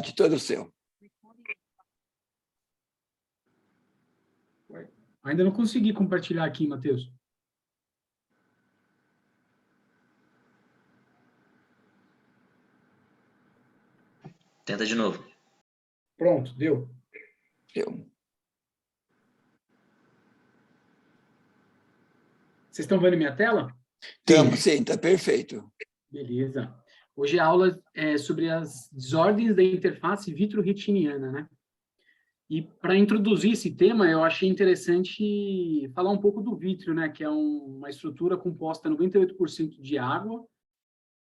slide todo seu. Ainda não consegui compartilhar aqui, Matheus. Tenta de novo. Pronto, deu. Deu. Vocês estão vendo minha tela? Estamos, sim, está perfeito. Beleza. Hoje a aula é sobre as desordens da interface vitro-retiniana, né? E para introduzir esse tema, eu achei interessante falar um pouco do vítreo, né? Que é uma estrutura composta 98% de água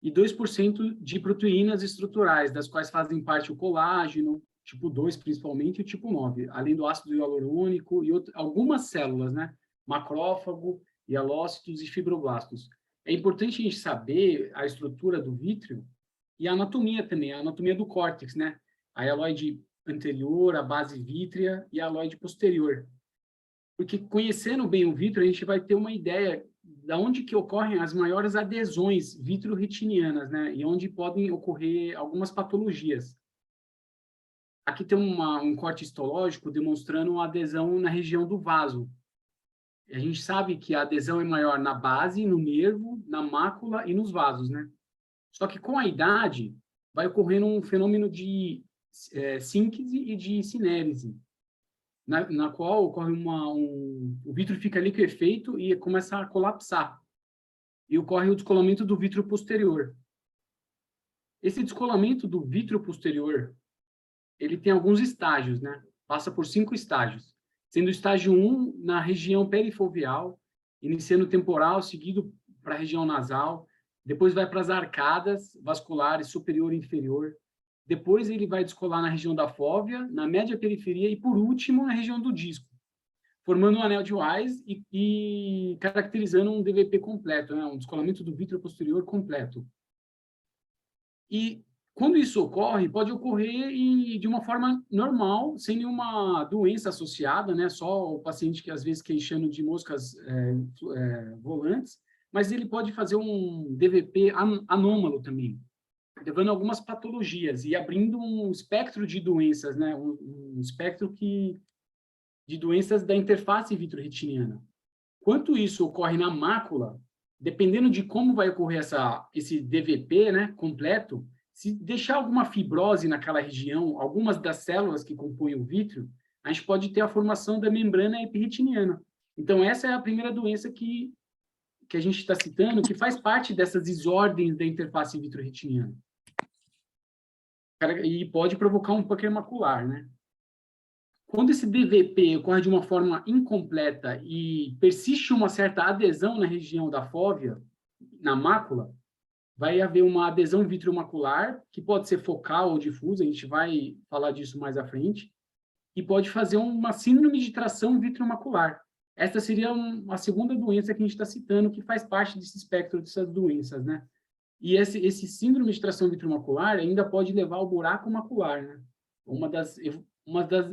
e 2% de proteínas estruturais, das quais fazem parte o colágeno, tipo 2 principalmente, e o tipo 9, além do ácido hialurônico e algumas células, né? Macrófago, hialócitos e fibroblastos. É importante a gente saber a estrutura do vítreo e a anatomia também, a anatomia do córtex, né? A hialoide anterior, a base vítrea e a hialoide posterior. Porque conhecendo bem o vítreo, a gente vai ter uma ideia de onde que ocorrem as maiores adesões vitro-retinianas, né? E onde podem ocorrer algumas patologias. Aqui tem um corte histológico demonstrando a adesão na região do vaso. A gente sabe que a adesão é maior na base, no nervo, na mácula e nos vasos, né? Só que com a idade vai ocorrendo um fenômeno de síntese e de cinérese, na qual ocorre o vítreo fica liquefeito e começa a colapsar. E ocorre o descolamento do vítreo posterior. Esse descolamento do vítreo posterior, ele tem alguns estágios, né? Passa por 5 estágios, sendo o estágio 1 na região perifoveal, iniciando temporal, seguido para a região nasal, depois vai para as arcadas vasculares superior e inferior, depois ele vai descolar na região da fóvea, na média periferia e, por último, na região do disco, formando um anel de Wise e caracterizando um DVP completo, né? Um descolamento do vítreo posterior completo. E quando isso ocorre, pode ocorrer de uma forma normal, sem nenhuma doença associada, né? Só o paciente que às vezes queixando de moscas volantes, mas ele pode fazer um DVP anômalo também, levando algumas patologias e abrindo um espectro de doenças, né? Um espectro de doenças da interface vitro-retiniana. Quanto isso ocorre na mácula, dependendo de como vai ocorrer esse DVP, né, completo, se deixar alguma fibrose naquela região, algumas das células que compõem o vítreo, a gente pode ter a formação da membrana epirretiniana. Então, essa é a primeira doença que a gente está citando, que faz parte dessas desordens da interface vitro-retiniana. E pode provocar um pâncreas macular, né? Quando esse DVP ocorre de uma forma incompleta e persiste uma certa adesão na região da fóvea, na mácula, vai haver uma adesão vitreomacular, que pode ser focal ou difusa, a gente vai falar disso mais à frente, e pode fazer uma síndrome de tração vitreomacular. Essa seria a segunda doença que a gente está citando, que faz parte desse espectro dessas doenças, né? E esse síndrome de tração vitreomacular ainda pode levar ao buraco macular, né? Uma das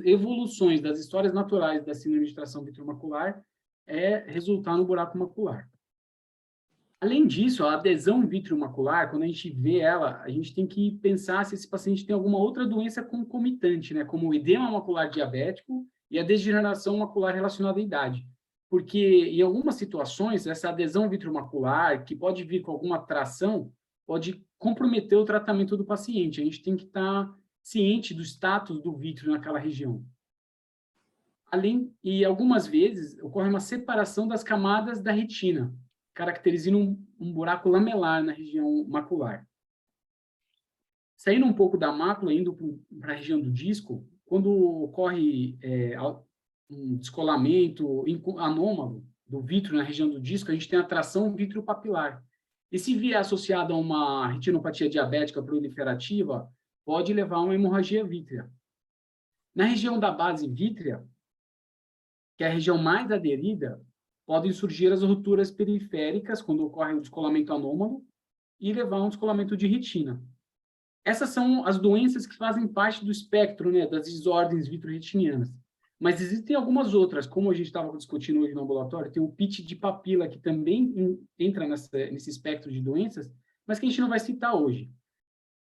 evoluções das histórias naturais da síndrome de tração vitreomacular é resultar no buraco macular. Além disso, a adesão vitreomacular, quando a gente vê ela, a gente tem que pensar se esse paciente tem alguma outra doença concomitante, né? Como o edema macular diabético e a degeneração macular relacionada à idade. Porque, em algumas situações, essa adesão vitreomacular, que pode vir com alguma tração, pode comprometer o tratamento do paciente. A gente tem que estar ciente do status do vítreo naquela região. E algumas vezes ocorre uma separação das camadas da retina, caracterizando um buraco lamelar na região macular. Saindo um pouco da mácula, indo para a região do disco, quando ocorre um descolamento anômalo do vítreo na região do disco, a gente tem a tração vitreopapilar. E se vier associado a uma retinopatia diabética proliferativa, pode levar a uma hemorragia vítrea. Na região da base vítrea, que é a região mais aderida, podem surgir as rupturas periféricas, quando ocorre o descolamento anômalo, e levar a um descolamento de retina. Essas são as doenças que fazem parte do espectro, né, das desordens vitro-retinianas. Mas existem algumas outras, como a gente estava discutindo hoje no ambulatório, tem o pitch de papila, que também entra nesse espectro de doenças, mas que a gente não vai citar hoje.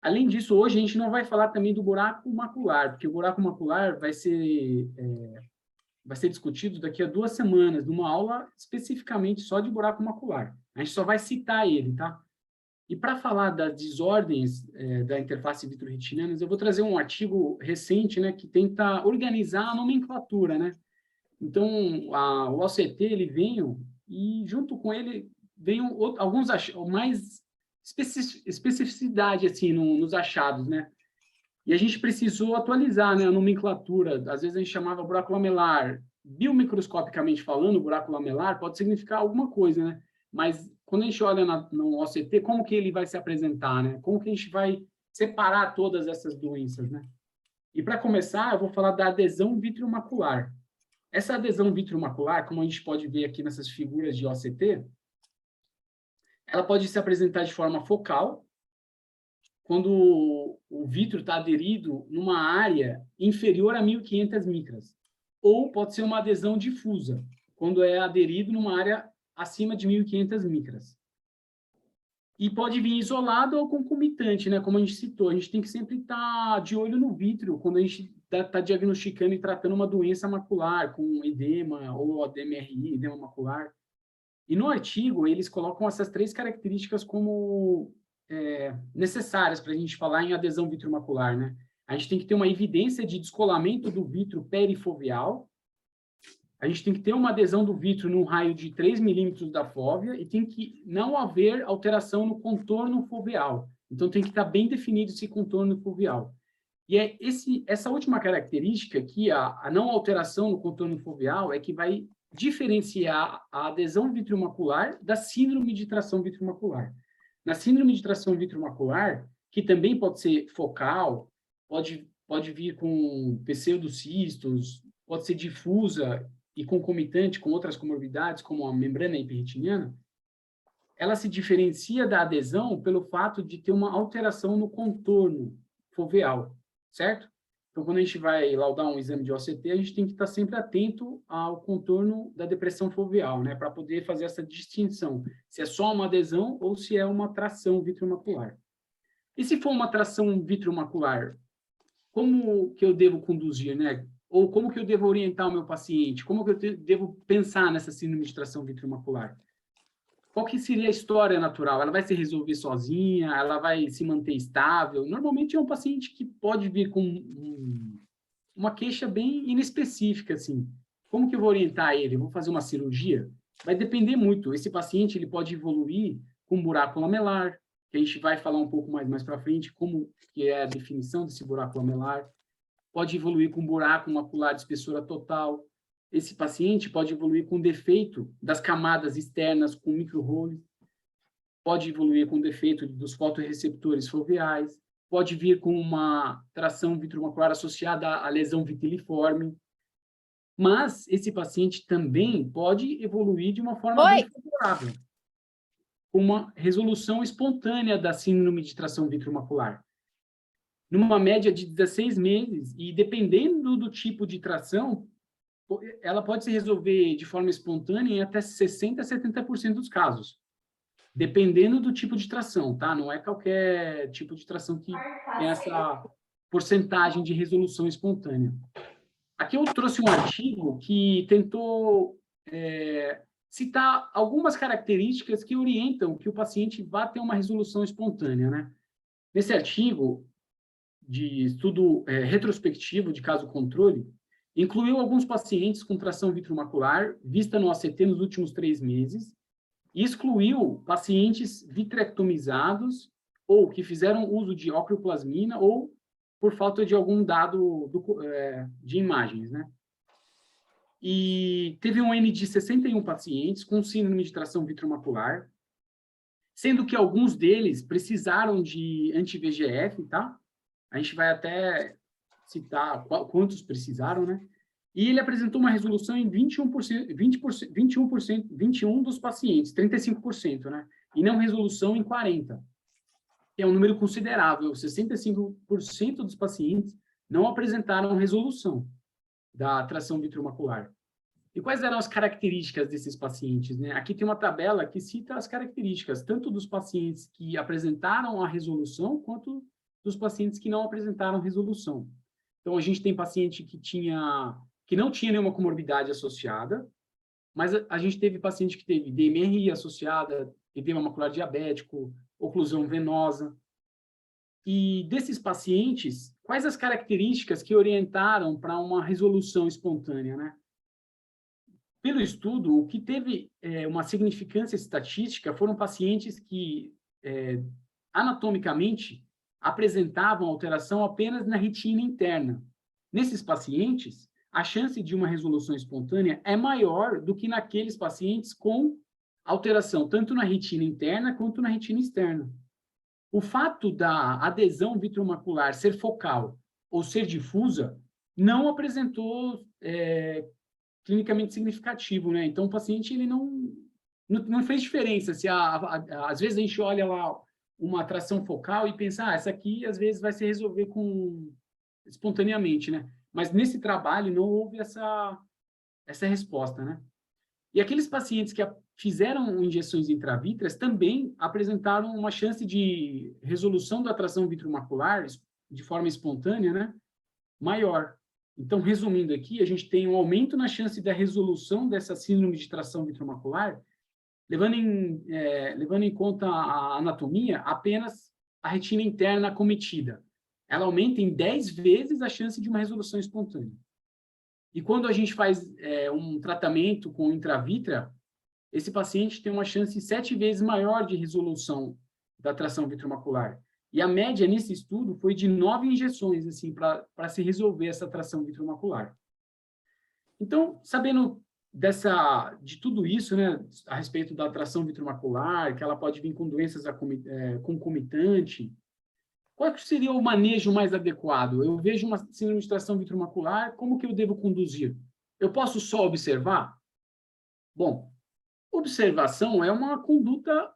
Além disso, hoje a gente não vai falar também do buraco macular, porque o buraco macular vai ser discutido daqui a 2 semanas, numa aula especificamente só de buraco macular. A gente só vai citar ele, tá? E para falar das desordens da interface vitro-retinana, eu vou trazer um artigo recente, né, que tenta organizar a nomenclatura, né? Então, o OCT, ele veio, e junto com ele veio alguns mais especificidade, assim, nos achados, né? E a gente precisou atualizar, né, a nomenclatura. Às vezes a gente chamava buraco lamelar. Biomicroscopicamente falando, buraco lamelar pode significar alguma coisa, né? Mas quando a gente olha no OCT, como que ele vai se apresentar, né? Como que a gente vai separar todas essas doenças, né? E para começar, eu vou falar da adesão vitreomacular. Essa adesão vitreomacular, como a gente pode ver aqui nessas figuras de OCT, ela pode se apresentar de forma focal, quando o vítreo está aderido numa área inferior a 1.500 micras. Ou pode ser uma adesão difusa, quando é aderido numa área acima de 1.500 micras. E pode vir isolado ou concomitante, né? Como a gente citou, a gente tem que sempre estar de olho no vítreo quando a gente está diagnosticando e tratando uma doença macular, com edema ou DMRI, edema macular. E no artigo, eles colocam essas 3 características como necessárias para a gente falar em adesão vitreomacular, né? A gente tem que ter uma evidência de descolamento do vítreo perifoveal, a gente tem que ter uma adesão do vítreo num raio de 3 milímetros da fóvea e tem que não haver alteração no contorno foveal. Então, tem que estar bem definido esse contorno foveal. E essa última característica aqui, a não alteração no contorno foveal, é que vai diferenciar a adesão vitreomacular da síndrome de tração vitreomacular. Na síndrome de tração vitreomacular, que também pode ser focal, pode vir com pseudocistos, pode ser difusa e concomitante com outras comorbidades, como a membrana hiperretiniana, ela se diferencia da adesão pelo fato de ter uma alteração no contorno foveal, certo? Então, quando a gente vai laudar um exame de OCT, a gente tem que estar sempre atento ao contorno da depressão foveal, né, para poder fazer essa distinção, se é só uma adesão ou se é uma tração vitreomacular. E se for uma tração vitreomacular, como que eu devo conduzir, né? Ou como que eu devo orientar o meu paciente? Como que eu devo pensar nessa síndrome de tração vitreomacular? Qual que seria a história natural? Ela vai se resolver sozinha? Ela vai se manter estável? Normalmente é um paciente que pode vir com uma queixa bem inespecífica, assim. Como que eu vou orientar ele? Eu vou fazer uma cirurgia? Vai depender muito. Esse paciente ele pode evoluir com buraco lamelar, que a gente vai falar um pouco mais para frente, como que é a definição desse buraco lamelar. Pode evoluir com buraco macular de espessura total. Esse paciente pode evoluir com defeito das camadas externas com micro-roles, pode evoluir com defeito dos fotorreceptores foveais, pode vir com uma tração vitreomacular associada à lesão vitiliforme, mas esse paciente também pode evoluir de uma forma bem favorável, com uma resolução espontânea da síndrome de tração vitreomacular. Numa média de 16 meses, e dependendo do tipo de tração, ela pode se resolver de forma espontânea em até 60% a 70% dos casos, dependendo do tipo de tração, tá? Não é qualquer tipo de tração que tem essa porcentagem de resolução espontânea. Aqui eu trouxe um artigo que tentou citar algumas características que orientam que o paciente vá ter uma resolução espontânea, né? Nesse artigo de estudo retrospectivo de caso controle, incluiu alguns pacientes com tração vitreomacular vista no ACT nos últimos 3 meses e excluiu pacientes vitrectomizados ou que fizeram uso de ocrioplasmina ou por falta de algum dado de imagens, né? E teve um N de 61 pacientes com síndrome de tração vitreomacular, sendo que alguns deles precisaram de anti-VEGF, tá? A gente vai até citar quantos precisaram, né? E ele apresentou uma resolução em 21 dos pacientes, 35%, né? E não resolução em 40%. É um número considerável, 65% dos pacientes não apresentaram resolução da tração vitreomacular. E quais eram as características desses pacientes, né? Aqui tem uma tabela que cita as características, tanto dos pacientes que apresentaram a resolução, quanto dos pacientes que não apresentaram resolução. Então, a gente tem paciente que não tinha nenhuma comorbidade associada, mas a gente teve paciente que teve DMRI associada, edema macular diabético, oclusão venosa. E desses pacientes, quais as características que orientaram para uma resolução espontânea, né? Pelo estudo, o que teve uma significância estatística foram pacientes que, anatomicamente, apresentavam alteração apenas na retina interna. Nesses pacientes, a chance de uma resolução espontânea é maior do que naqueles pacientes com alteração tanto na retina interna quanto na retina externa. O fato da adesão vitromacular ser focal ou ser difusa não apresentou clinicamente significativo, né? Então, o paciente ele não fez diferença. Às vezes a gente olha lá uma atração focal e pensa, essa aqui às vezes vai se resolver espontaneamente, né? Mas nesse trabalho não houve essa resposta, né? E aqueles pacientes que fizeram injeções intravítreas também apresentaram uma chance de resolução da atração vitromacular de forma espontânea, né? Maior. Então, resumindo aqui, a gente tem um aumento na chance da resolução dessa síndrome de tração vitromacular, levando em conta a anatomia, apenas a retina interna acometida. Ela aumenta em 10 vezes a chance de uma resolução espontânea. E quando a gente faz um tratamento com intravítrea, esse paciente tem uma chance 7 vezes maior de resolução da tração vitromacular. E a média nesse estudo foi de 9 injeções, assim, para se resolver essa tração vitromacular. Então, sabendo de tudo isso, né, a respeito da tração vitromacular, que ela pode vir com doenças concomitantes, qual seria o manejo mais adequado? Eu vejo uma síndrome de tração vitromacular, como que eu devo conduzir? Eu posso só observar? Bom, observação é uma conduta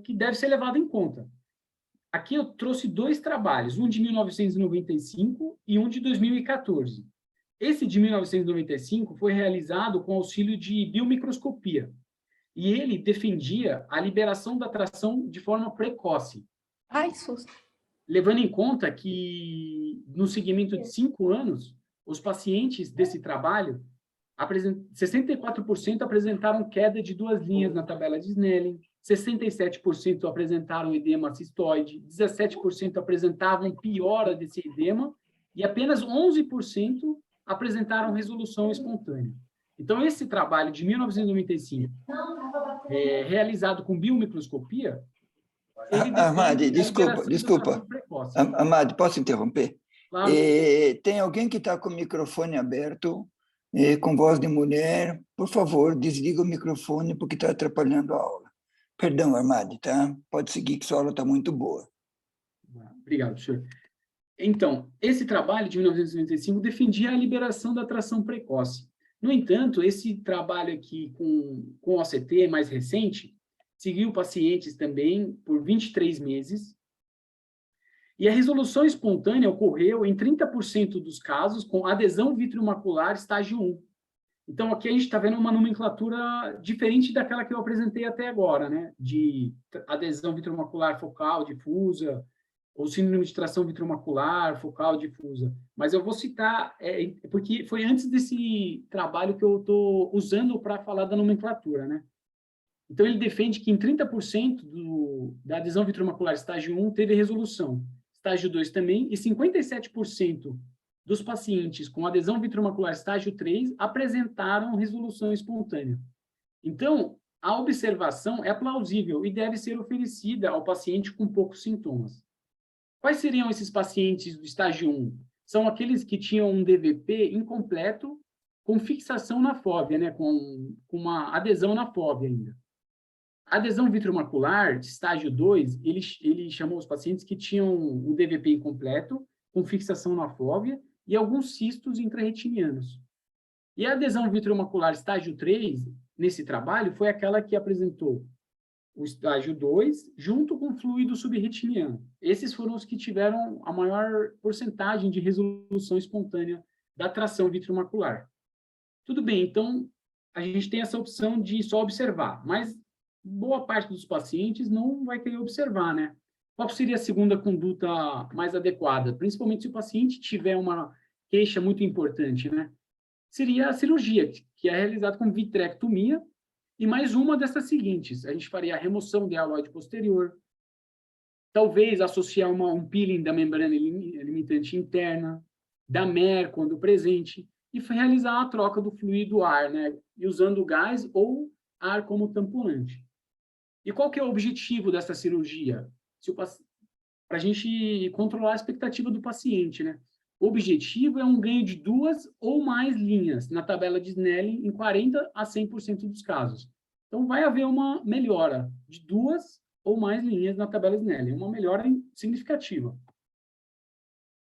que deve ser levada em conta. Aqui eu trouxe 2 trabalhos, um de 1995 e um de 2014. Esse de 1995 foi realizado com auxílio de biomicroscopia, e ele defendia a liberação da tração de forma precoce. Ai, susto. Levando em conta que, no segmento de 5 anos, os pacientes desse trabalho, 64% apresentaram queda de 2 linhas na tabela de Snellen, 67% apresentaram edema cistoide, 17% apresentavam piora desse edema e apenas 11% apresentaram resolução espontânea. Então, esse trabalho de 1995, realizado com biomicroscopia, Amade, desculpa. Amade, posso interromper? Claro. Tem alguém que está com o microfone aberto, com voz de mulher. Por favor, desliga o microfone porque está atrapalhando a aula. Perdão, Amade, tá? Pode seguir que sua aula está muito boa. Obrigado, senhor. Então, esse trabalho de 1995 defendia a liberação da tração precoce. No entanto, esse trabalho aqui com OCT mais recente, seguiu pacientes também por 23 meses, e a resolução espontânea ocorreu em 30% dos casos com adesão vitromacular estágio 1. Então, aqui a gente está vendo uma nomenclatura diferente daquela que eu apresentei até agora, né? De adesão vitromacular focal difusa, ou síndrome de tração vitromacular focal difusa. Mas eu vou citar, porque foi antes desse trabalho que eu estou usando para falar da nomenclatura, né? Então, ele defende que em 30% da adesão vitromacular estágio 1 teve resolução, estágio 2 também, e 57% dos pacientes com adesão vitromacular estágio 3 apresentaram resolução espontânea. Então, a observação é plausível e deve ser oferecida ao paciente com poucos sintomas. Quais seriam esses pacientes do estágio 1? São aqueles que tinham um DVP incompleto com fixação na fóvea, né? com uma adesão na fóvea ainda. A adesão vitromacular de estágio 2, ele chamou os pacientes que tinham um DVP incompleto com fixação na fóvea e alguns cistos intrarretinianos. E a adesão vitromacular estágio 3, nesse trabalho, foi aquela que apresentou o estágio 2 junto com fluido subretiniano. Esses foram os que tiveram a maior porcentagem de resolução espontânea da tração vitromacular. Tudo bem, então, a gente tem essa opção de só observar, mas boa parte dos pacientes não vai querer observar, né? Qual seria a segunda conduta mais adequada? Principalmente se o paciente tiver uma queixa muito importante, né? Seria a cirurgia, que é realizada com vitrectomia, e mais uma dessas seguintes. A gente faria a remoção de aloide posterior, talvez associar um peeling da membrana limitante interna, da MER, quando presente, e realizar a troca do fluido ar, né? E usando gás ou ar como tamponante. E qual que é o objetivo dessa cirurgia? Para a gente controlar a expectativa do paciente, né? O objetivo é um ganho de 2 ou mais linhas na tabela de Snelling em 40% a 100% dos casos. Então, vai haver uma melhora de 2 ou mais linhas na tabela Snelling, uma melhora significativa.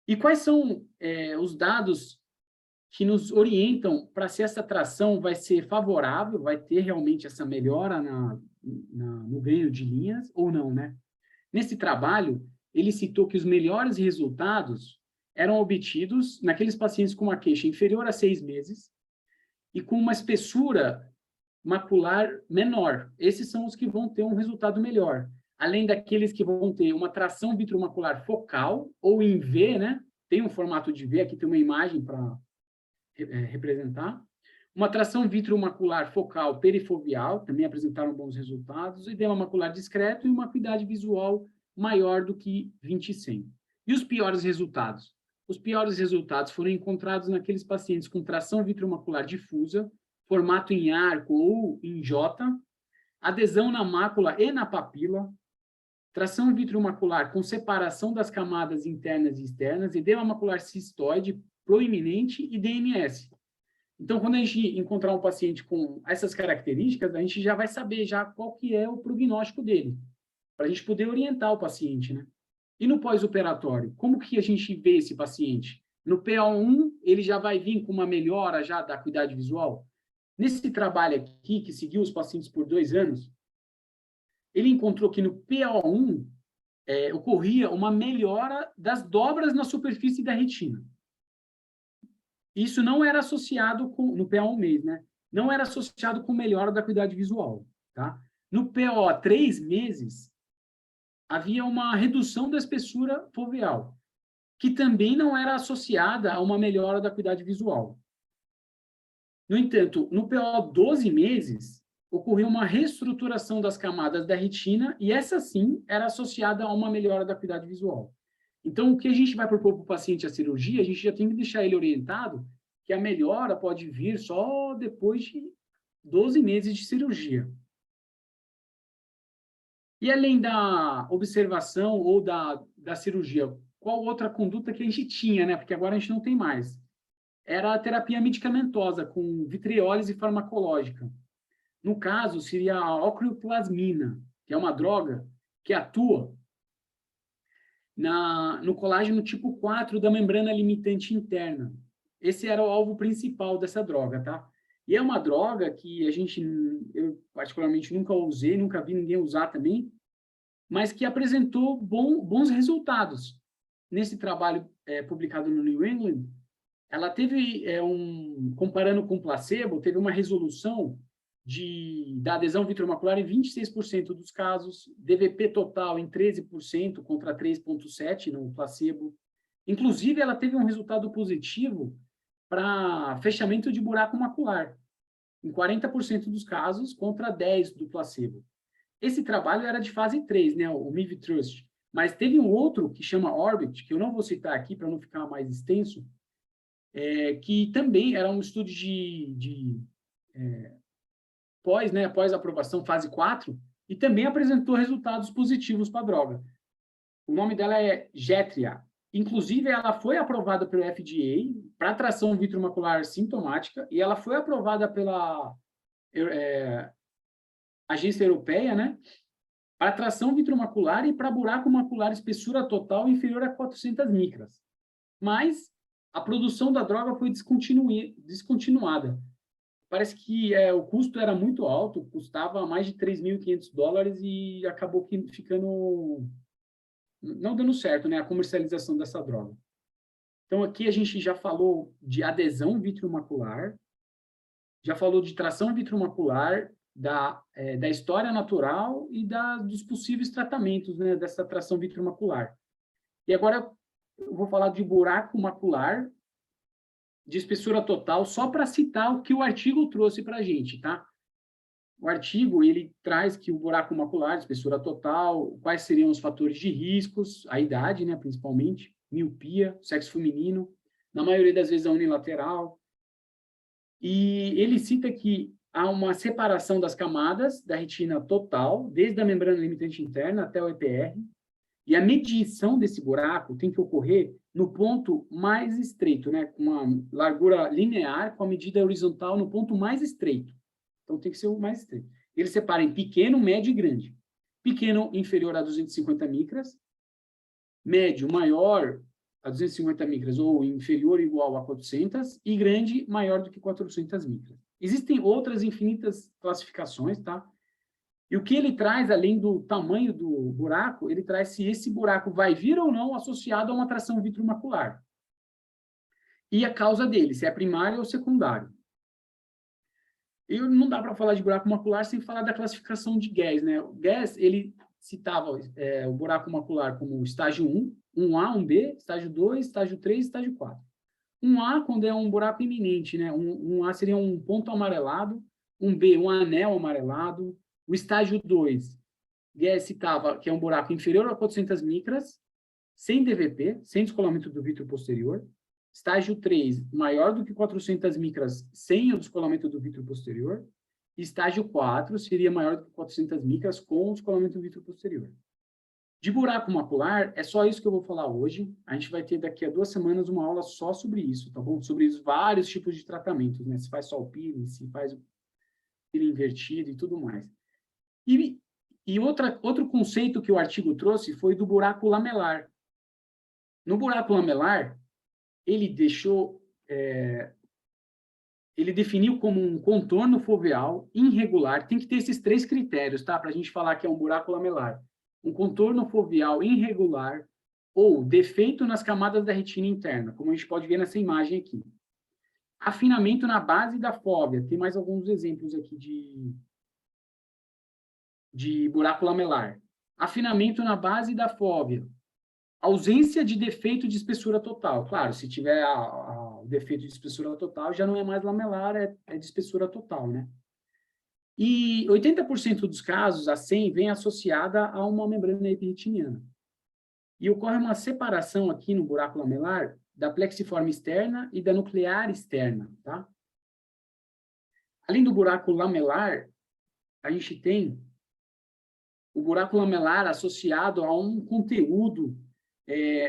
E quais são os dados que nos orientam para se essa tração vai ser favorável, vai ter realmente essa melhora no ganho de linhas ou não, né? Nesse trabalho, ele citou que os melhores resultados eram obtidos naqueles pacientes com uma queixa inferior a 6 meses e com uma espessura macular menor. Esses são os que vão ter um resultado melhor. Além daqueles que vão ter uma tração vitreomacular focal ou em V, né? Tem um formato de V, aqui tem uma imagem para representar. Uma tração vitreomacular focal perifoveal, também apresentaram bons resultados, edema macular discreto e uma acuidade visual maior do que 20/100. E os piores resultados? Os piores resultados foram encontrados naqueles pacientes com tração vitreomacular difusa, formato em arco ou em J, adesão na mácula e na papila, tração vitreomacular com separação das camadas internas e externas, edema macular cistoide proeminente e DMS. Então, quando a gente encontrar um paciente com essas características, a gente já vai saber já qual que é o prognóstico dele, para a gente poder orientar o paciente, né? E no pós-operatório, como que a gente vê esse paciente? No PO1, ele já vai vir com uma melhora já da acuidade visual? Nesse trabalho aqui, que seguiu os pacientes por 2 anos, ele encontrou que no PO1 ocorria uma melhora das dobras na superfície da retina. Isso não era associado com, no PO1 mês, né? Não era associado com melhora da acuidade visual, tá? No PO 3 meses, havia uma redução da espessura foveal, que também não era associada a uma melhora da acuidade visual. No entanto, no PO 12 meses, ocorreu uma reestruturação das camadas da retina, e essa sim era associada a uma melhora da acuidade visual. Então, o que a gente vai propor para o paciente a cirurgia, a gente já tem que deixar ele orientado que a melhora pode vir só depois de 12 meses de cirurgia. E além da observação ou da cirurgia, qual outra conduta que a gente tinha, né? Porque agora a gente não tem mais. Era a terapia medicamentosa, com vitriólise farmacológica. No caso, seria a ocrioplasmina, que é uma droga que atua no colágeno tipo 4 da membrana limitante interna. Esse era o alvo principal dessa droga, tá? E é uma droga que eu particularmente nunca usei, nunca vi ninguém usar também, mas que apresentou bons resultados. Nesse trabalho publicado no New England, ela teve, comparando com placebo, teve uma resolução da adesão vitreomacular em 26% dos casos, DVP total em 13% contra 3,7% no placebo. Inclusive, ela teve um resultado positivo para fechamento de buraco macular, em 40% dos casos contra 10% do placebo. Esse trabalho era de fase 3, né, o MIV-Trust, mas teve um outro que chama Orbit, que eu não vou citar aqui para não ficar mais extenso, que também era um estudo pós-aprovação, fase 4, e também apresentou resultados positivos para a droga. O nome dela é Jetria. Inclusive, ela foi aprovada pelo FDA para tração vitreomacular sintomática, e ela foi aprovada pela Agência Europeia, né, para tração vitreomacular e para buraco macular espessura total inferior a 400 micras. Mas a produção da droga foi descontinuada. Parece que o custo era muito alto, custava mais de $3.500 e acabou não dando certo, né, a comercialização dessa droga. Então, aqui a gente já falou de adesão vitreomacular, já falou de tração vitreomacular, da história natural e dos possíveis tratamentos, né, dessa tração vitromacular. E agora eu vou falar de buraco macular de espessura total, só para citar o que o artigo trouxe para a gente, tá? O artigo, ele traz que o buraco macular de espessura total, quais seriam os fatores de riscos, a idade, né, principalmente, miopia, sexo feminino, na maioria das vezes a unilateral. E ele cita que há uma separação das camadas da retina total, desde a membrana limitante interna até o EPR, e a medição desse buraco tem que ocorrer no ponto mais estreito, né, com uma largura linear com a medida horizontal no ponto mais estreito. Então, tem que ser o mais estreito. Ele separa em pequeno, médio e grande. Pequeno, inferior a 250 micras. Médio, maior a 250 micras ou inferior ou igual a 400. E grande, maior do que 400 micras. Existem outras infinitas classificações, tá? E o que ele traz, além do tamanho do buraco, ele traz se esse buraco vai vir ou não associado a uma tração vitromacular. E a causa dele, se é primário ou secundário. E não dá para falar de buraco macular sem falar da classificação de Guess, né? O Guess, ele citava o buraco macular como estágio 1, 1A, 1B, estágio 2, estágio 3, estágio 4. 1A, quando é um buraco iminente, né? 1A seria um ponto amarelado, 1B, um anel amarelado. O estágio 2, Guess citava que é um buraco inferior a 400 micras, sem DVP, sem descolamento do vítreo posterior. Estágio 3, maior do que 400 micras, sem o descolamento do vítreo posterior. Estágio 4 seria maior do que 400 micras, com o descolamento do vítreo posterior. De buraco macular, é só isso que eu vou falar hoje. A gente vai ter daqui a 2 semanas uma aula só sobre isso, tá bom? Sobre os vários tipos de tratamentos, né? Se faz só o peeling, se faz o peeling invertido e tudo mais. E outro conceito que o artigo trouxe foi do buraco lamelar. No buraco lamelar, ele definiu como um contorno foveal irregular. Tem que ter esses 3 critérios, tá? Para a gente falar que é um buraco lamelar. Um contorno foveal irregular ou defeito nas camadas da retina interna, como a gente pode ver nessa imagem aqui. Afinamento na base da fóvea. Tem mais alguns exemplos aqui de buraco lamelar. Afinamento na base da fóvea. Ausência de defeito de espessura total. Claro, se tiver o defeito de espessura total, já não é mais lamelar, é de espessura total, né? E 80% dos casos, a 100, vem associada a uma membrana epirretiniana. E ocorre uma separação aqui no buraco lamelar da plexiforme externa e da nuclear externa, tá? Além do buraco lamelar, a gente tem o buraco lamelar associado a um conteúdo,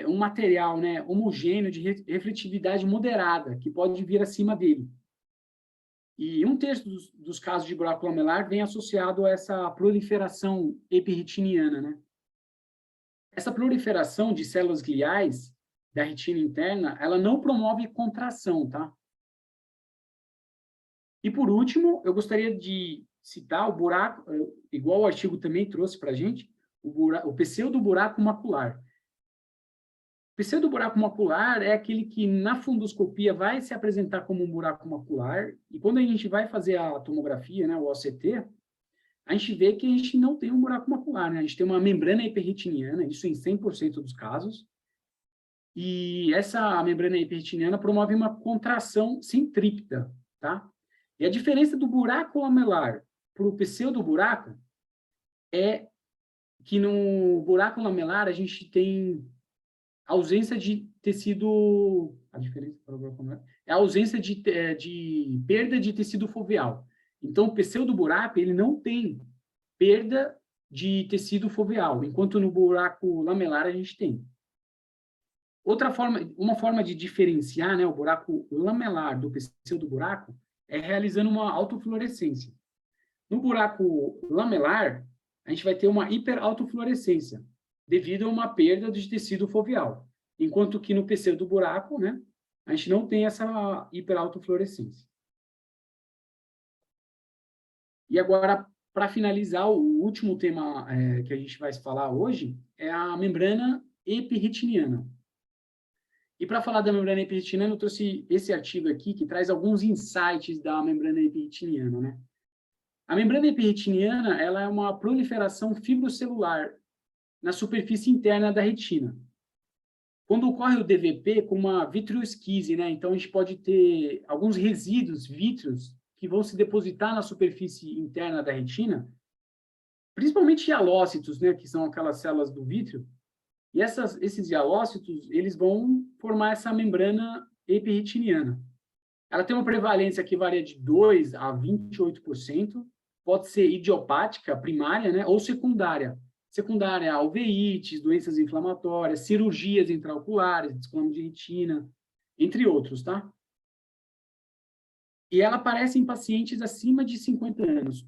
um material, né, homogêneo de refletividade moderada, que pode vir acima dele. E 1/3 dos casos de buraco lamelar vem associado a essa proliferação epirretiniana, né? Essa proliferação de células gliais da retina interna, ela não promove contração, tá? E, por último, eu gostaria de citar o buraco, igual o artigo também trouxe para a gente, o pseudoburaco macular. O pseudoburaco macular é aquele que, na fundoscopia, vai se apresentar como um buraco macular, e quando a gente vai fazer a tomografia, né, o OCT, a gente vê que a gente não tem um buraco macular, né? A gente tem uma membrana epirretiniana, isso em 100% dos casos, e essa membrana epirretiniana promove uma contração centrípeta, tá? E a diferença do buraco lamelar para o pseudoburaco é que no buraco lamelar a gente tem ausência de tecido... A diferença para o buraco lamelar é a ausência de perda de tecido foveal. Então, o pseudoburaco, ele não tem perda de tecido foveal, enquanto no buraco lamelar a gente tem. Uma forma de diferenciar, né, o buraco lamelar do pseudoburaco é realizando uma autofluorescência. No buraco lamelar, a gente vai ter uma hiperautofluorescência, devido a uma perda de tecido foveal, enquanto que no pseudoburaco, né, a gente não tem essa hiperautofluorescência. E agora, para finalizar, o último tema que a gente vai falar hoje é a membrana epirretiniana. E para falar da membrana epirretiniana, eu trouxe esse artigo aqui, que traz alguns insights da membrana epirretiniana, né? A membrana epirretiniana, ela é uma proliferação fibrocelular na superfície interna da retina. Quando ocorre o DVP com uma vitreoesquise, né? Então, a gente pode ter alguns resíduos vítreos que vão se depositar na superfície interna da retina, principalmente hialócitos, né? Que são aquelas células do vítreo. E esses hialócitos, eles vão formar essa membrana epirretiniana. Ela tem uma prevalência que varia de 2% a 28%, pode ser idiopática, primária, né? Ou secundária. Secundária, alveites, doenças inflamatórias, cirurgias intraoculares, descolame de retina, entre outros, tá? E ela aparece em pacientes acima de 50 anos,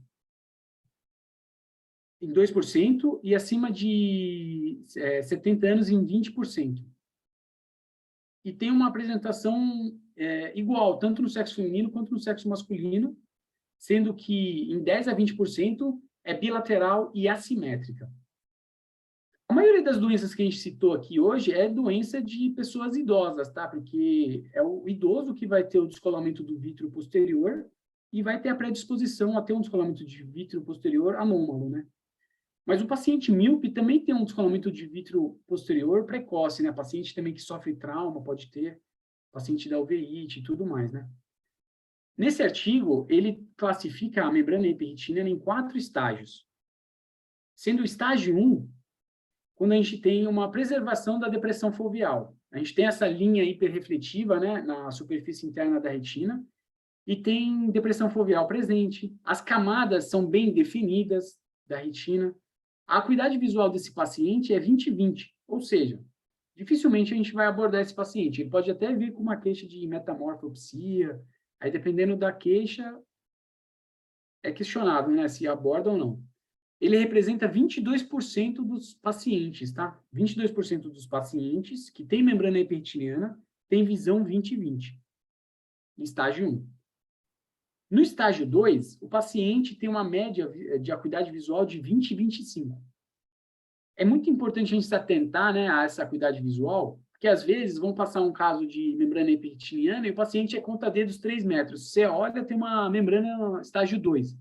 em 2%, e acima de 70 anos, em 20%. E tem uma apresentação igual, tanto no sexo feminino quanto no sexo masculino, sendo que em 10 a 20% é bilateral e assimétrica. A maioria das doenças que a gente citou aqui hoje é doença de pessoas idosas, tá? Porque é o idoso que vai ter o descolamento do vítreo posterior e vai ter a predisposição a ter um descolamento de vítreo posterior anômalo, né? Mas o paciente míope também tem um descolamento de vítreo posterior precoce, né? Paciente também que sofre trauma pode ter, paciente da uveíte e tudo mais, né? Nesse artigo, ele classifica a membrana epirretiniana em 4 estágios. Sendo o estágio 1, quando a gente tem uma preservação da depressão foveal. A gente tem essa linha hiperrefletiva, né, na superfície interna da retina, e tem depressão foveal presente. As camadas são bem definidas da retina. A acuidade visual desse paciente é 20/20, ou seja, dificilmente a gente vai abordar esse paciente. Ele pode até vir com uma queixa de metamorfopsia, aí dependendo da queixa, é questionável, né, se aborda ou não. Ele representa 22% dos pacientes, tá? 22% dos pacientes que têm membrana epirretiniana têm visão 20/20, no estágio 1. No estágio 2, o paciente tem uma média de acuidade visual de 20/25. É muito importante a gente se atentar, né, a essa acuidade visual, porque às vezes vão passar um caso de membrana epirretiniana e o paciente é conta-dedos 3 metros. Você olha, tem uma membrana estágio 2.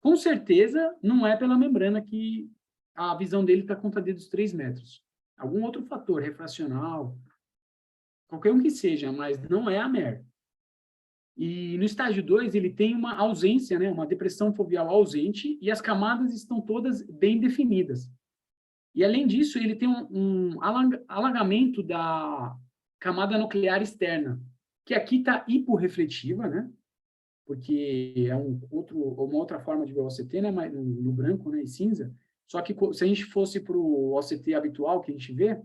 Com certeza, não é pela membrana que a visão dele está conta-dedos 3 metros. Algum outro fator, refracional, qualquer um que seja, mas não é a MER. E no estágio 2, ele tem uma ausência, né, uma depressão foveal ausente, e as camadas estão todas bem definidas. E, além disso, ele tem um alagamento da camada nuclear externa, que aqui está hiporrefletiva, né? Porque é uma outra forma de ver o OCT, né, mas no branco, né, e cinza. Só que se a gente fosse para o OCT habitual que a gente vê,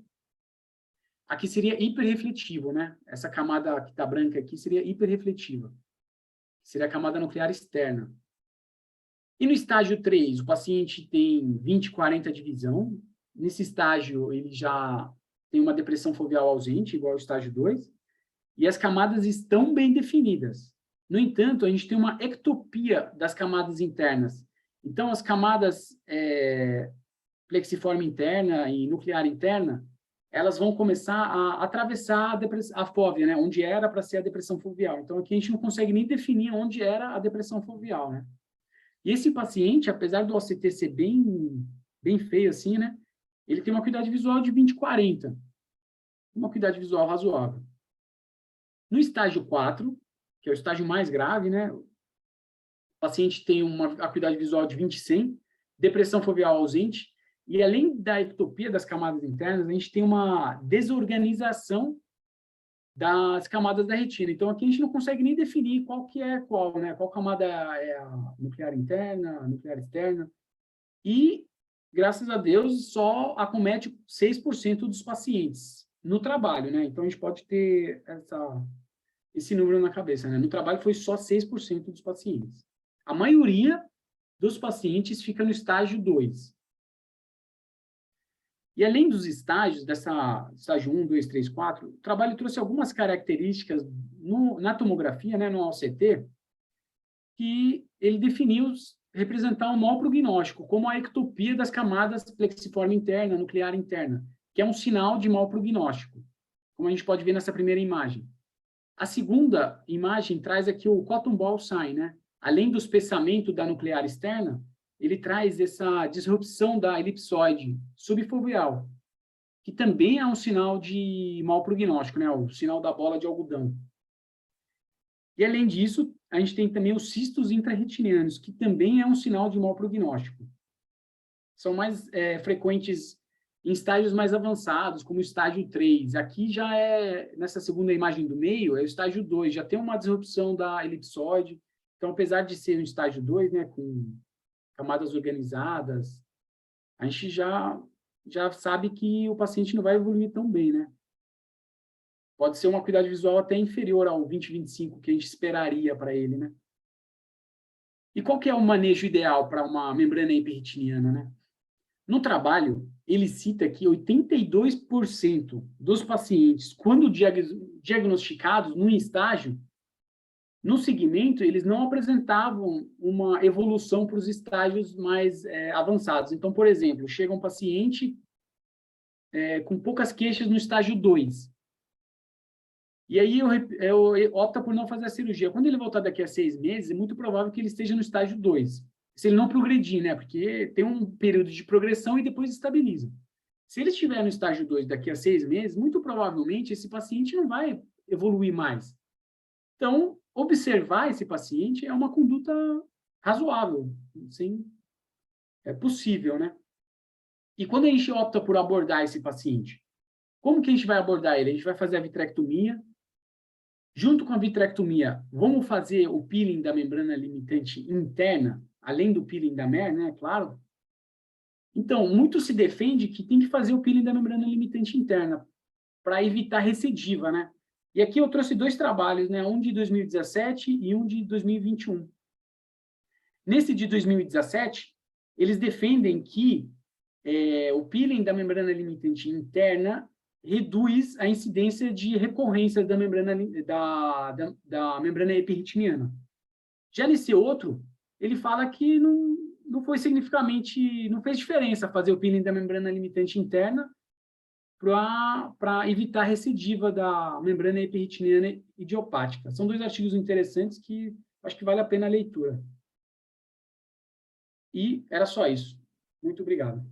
aqui seria hiperrefletivo, né? Essa camada que está branca aqui seria hiperrefletiva. Seria a camada nuclear externa. E no estágio 3, o paciente tem 20/40 de visão. Nesse estágio, ele já tem uma depressão foveal ausente, igual ao estágio 2, e as camadas estão bem definidas. No entanto, a gente tem uma ectopia das camadas internas. Então, as camadas plexiforme interna e nuclear interna, elas vão começar a atravessar a fóvea, né? Onde era para ser a depressão foveal. Então, aqui a gente não consegue nem definir onde era a depressão foveal, né? E esse paciente, apesar do OCT ser bem feio assim, né? Ele tem uma acuidade visual de 20/40. Uma acuidade visual razoável. No estágio 4, que é o estágio mais grave, né? O paciente tem uma acuidade visual de 20/100, depressão foveal ausente, e além da ectopia das camadas internas, a gente tem uma desorganização das camadas da retina. Então, aqui a gente não consegue nem definir qual que é qual, né? Qual camada é a nuclear interna, a nuclear externa. E, graças a Deus, só acomete 6% dos pacientes no trabalho, né? Então, a gente pode ter esse número na cabeça, né? No trabalho foi só 6% dos pacientes. A maioria dos pacientes fica no estágio 2. E além dos estágios, estágio 1, 2, 3, 4, o trabalho trouxe algumas características na tomografia, né, no OCT, que ele definiu representar um mau prognóstico, como a ectopia das camadas plexiforme interna, nuclear interna, que é um sinal de mau prognóstico, como a gente pode ver nessa primeira imagem. A segunda imagem traz aqui o cotton ball sign, né? além do espessamento da nuclear externa, ele traz essa disrupção da elipsoide subfoveal, que também é um sinal de mau prognóstico, né? O sinal da bola de algodão. E, além disso, a gente tem também os cistos intrarretinianos, que também é um sinal de mau prognóstico. São mais frequentes em estágios mais avançados, como o estágio 3. Aqui já é, nessa segunda imagem do meio, é o estágio 2, já tem uma disrupção da elipsoide. Então, apesar de ser um estágio 2, né, com camadas organizadas, a gente já sabe que o paciente não vai evoluir tão bem, né? Pode ser uma acuidade visual até inferior ao 20/25 que a gente esperaria para ele, né? E qual que é o manejo ideal para uma membrana hiperretiniana, né? No trabalho, ele cita que 82% dos pacientes, quando diagnosticados num estágio, no segmento, eles não apresentavam uma evolução para os estágios mais avançados. Então, por exemplo, chega um paciente com poucas queixas no estágio 2. E aí opta por não fazer a cirurgia. Quando ele voltar daqui a 6 meses, é muito provável que ele esteja no estágio 2. Se ele não progredir, né? Porque tem um período de progressão e depois estabiliza. Se ele estiver no estágio 2 daqui a 6 meses, muito provavelmente esse paciente não vai evoluir mais. Então, observar esse paciente é uma conduta razoável, sim, é possível, né? E quando a gente opta por abordar esse paciente, como que a gente vai abordar ele? A gente vai fazer a vitrectomia. Junto com a vitrectomia, vamos fazer o peeling da membrana limitante interna, além do peeling da MER, né? Claro. Então, muito se defende que tem que fazer o peeling da membrana limitante interna para evitar recidiva, né? E aqui eu trouxe 2 trabalhos, né? Um de 2017 e um de 2021. Nesse de 2017, eles defendem que o peeling da membrana limitante interna reduz a incidência de recorrências da membrana, da membrana hiperretiniana. Já nesse outro, ele fala que não foi significativamente, não fez diferença fazer o peeling da membrana limitante interna para evitar a recidiva da membrana hiperretiniana idiopática. São 2 artigos interessantes que acho que vale a pena a leitura. E era só isso. Muito obrigado.